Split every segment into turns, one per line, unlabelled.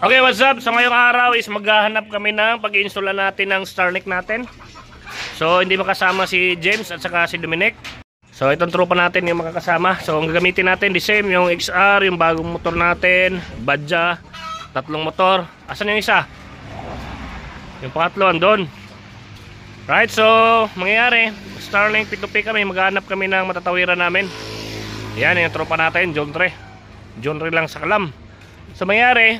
Okay, what's up? So ngayong araw is maghahanap kami ng pag-i-install natin ng Starlink natin. So hindi makasama si James at saka si Dominic. So itong tropa natin yung makakasama. So ang gagamitin natin the same, yung XR, yung bagong motor natin, Badja, tatlong motor. Asan yung isa? Yung pangatlo andun. Right, so mangyayari, Starlink P2P kami, maghahanap kami ng matatawiran namin. Yan yung tropa natin, John Ray. John Ray lang sa Kalam. So mangyayari,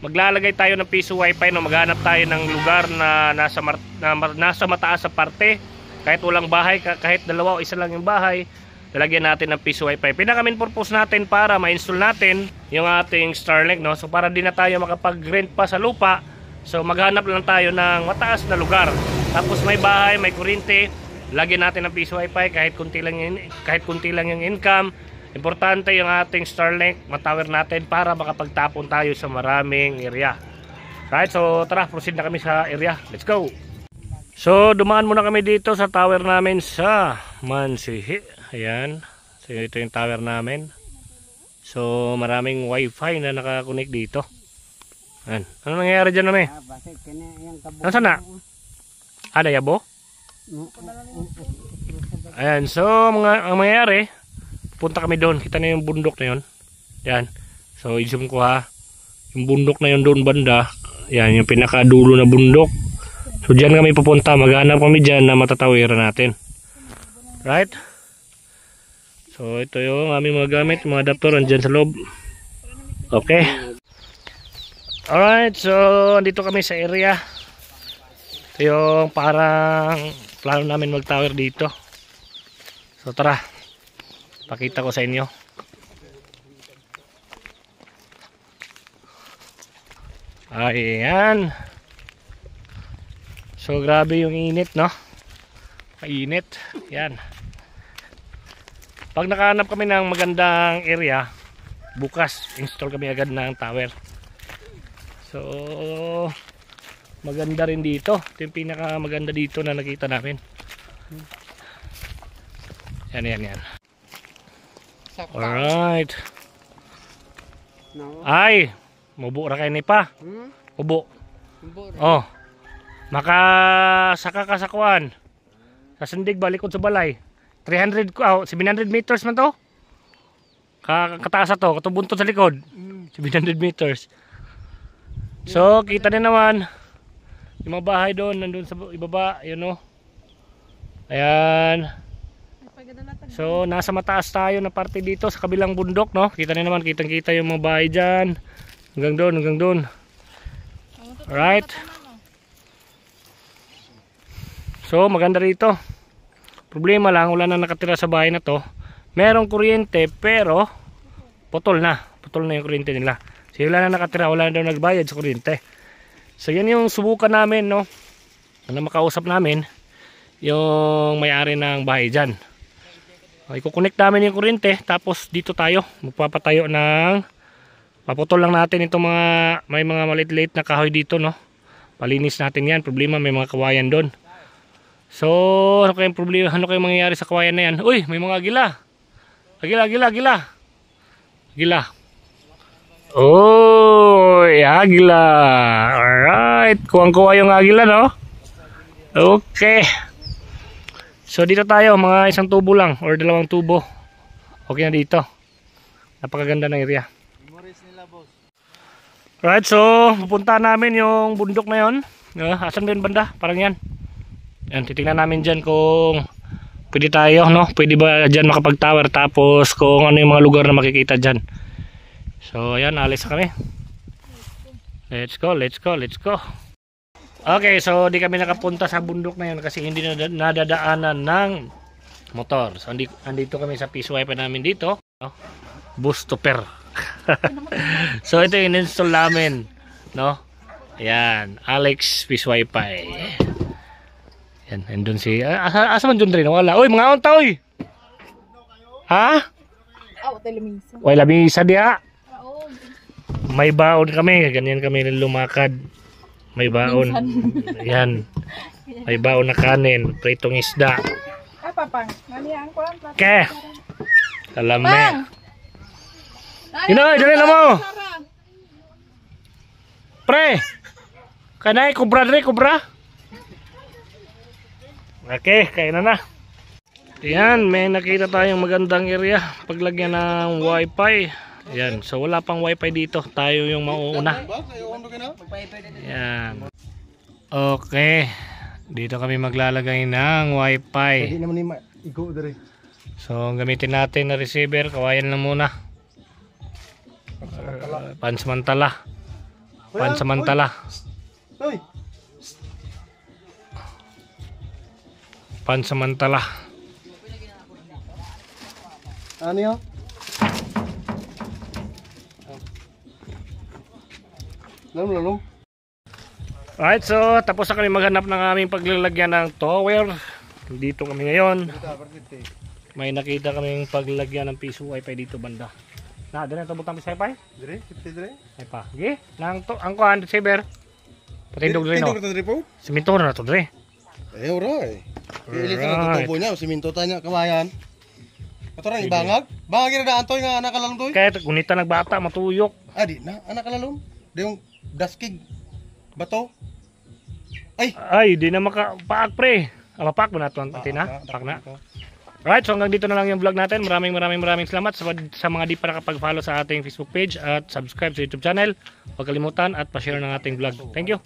maglalagay tayo ng piso wifi, no? Maghanap tayo ng lugar na nasa mataas sa parte. Kahit walang bahay, kahit dalawa o isa lang yung bahay, lalagyan natin ng piso wifi. Pinaka-main purpose natin para ma-install natin yung ating Starlink, no? So para di na tayo makapag-rent pa sa lupa, so maghanap lang tayo ng mataas na lugar. Tapos may bahay, may kuryente, lagyan natin ng piso wifi kahit kunti lang yung income. Importante yung ating Starlink matower natin para makapagtapon tayo sa maraming area. Right, so tara, proceed na kami sa area. Let's go! So dumaan muna kami dito sa tower namin sa Mansihi. Ayan, so ito yung tower namin. So maraming wifi na nakakonect dito. Ayan. Ano nangyayari dyan namin? Nasaan na? Ada yabo? Ayan, so ang mangyayari, punta kami doon. Kita na yung bundok na yun. Yan. So i-zoom ko ha. Yung bundok na yun doon banda. Yan, yung pinakadulo na bundok. So dyan kami pupunta. Maghanap kami dyan na matatawiran natin. Right? So ito yung aming mga gamit. Mga adapter andyan sa loob. Okay. Alright. So andito kami sa area. Ito yung parang plano namin mag-tower dito. So tara. Pakita ko sa inyo. Ayan. So grabe yung init, no? Mainit. Yan. Pag nakahanap kami ng magandang area, bukas install kami agad ng tower. So maganda rin dito. Ito yung pinaka maganda dito na nakita namin. Yan. Alright. Ay, mubo ra kay ni pa. Mubo. Oh. Makasaka ka sa kuan. Sa sindig balikod sa balay. 700 meters man to. Kataas to, katubuntod sa likod. 700 meters. So, kita din naman yung mga bahay doon, nandun sa ibaba, yun oh. Ayan. So nasa mataas tayo na parte dito sa kabilang bundok, no? Kita niyo naman, kitang-kita yung mga bahay diyan. Hanggang doon. Alright. So maganda rito. Problema lang, wala na nakatira sa bahay na to. Merong kuryente pero putol na yung kuryente nila. So wala na nakatira, wala na daw nagbayad sa kuryente. So yan yung subukan namin, no? Na makausap namin yung may-ari ng bahay diyan. I-connect namin yung kuryente, tapos dito tayo magpapatayo ng paputol lang natin itong mga may mga maliit-liit na kahoy dito, no? Palinis natin yan. Problema may mga kawayan doon. So ano kayong problema, ano kayong mangyayari sa kawayan na yan? Uy, may mga agila. Agila. Oy, agila. Alright, kuwang-kuwa yung agila, no? Okay. So dito tayo, mga isang tubo lang or dalawang tubo. Okay na dito. Napakaganda ng area. Right, so pupunta namin yung bundok na yon. Asan ba yun banda? Parang yan. Yan, titingnan namin dyan kung pwede tayo, no? Pwede ba dyan makapag-tower, tapos kung ano yung mga lugar na makikita dyan. So ayan, alis kami. Let's go. Okay, so di kami nakapunta sa bundok na yun kasi hindi nadadaanan ng motor. So andito kami sa piso wifi namin dito, no? Bus stopper. So ito yung install namin, no? Ayan, Alex piso wifi. Yan, andun si asa man dun rin, wala. Oy, mga onta oy. Ha? Way lamisa dia. May baon kami, ganyan kami lumakad. May baon. Ayan. May baon na kanin, pritong isda. Papang, malian ko lang. Ke. Alam me. Inoy, dali na mo. Pre! Kanay, kubra dre, kubra. Okay, kaya na. Yan, may nakita tayong magandang area. Paglagyan ng wifi. Yan, so wala pang wifi dito. Tayo yung mauuna. Yan. Okay. Dito kami maglalagay ng wifi. So, gamitin natin na receiver. Kawayan lang muna. Pansamantala. Pansamantala. Pansamantala.
Ano yun? Lalong.
Alright, so tapos na kami maghanap ng aming paglalagyan ng tower. Dito kami ngayon. May nakita kaming paglagyan ng piso wifi dito banda. Na, dire to butang piso wifi?
Dire, dire.
Ay pa. Gi, nang to ang kuan receiver. Patindog dire no.
Tindog dire po?
Siminto na to dire.
Alright. Ilit na tutubo niya, siminto tanya kawayan. Ato ra ibangag. Bangag na antoy nga anak kalalom toy.
Kaya gunita nagbata matuyok.
Di na anak kalalom. Di yung daskig bato.
Ay, di na makapaak pre. Mapak mo na to antina. Pak na. Alright, so hanggang dito na lang yung vlog natin. Maraming salamat sa mga di pa nakapag-follow sa ating Facebook page at subscribe sa YouTube channel. Huwag kalimutan at pa-share ng ating vlog. Thank you.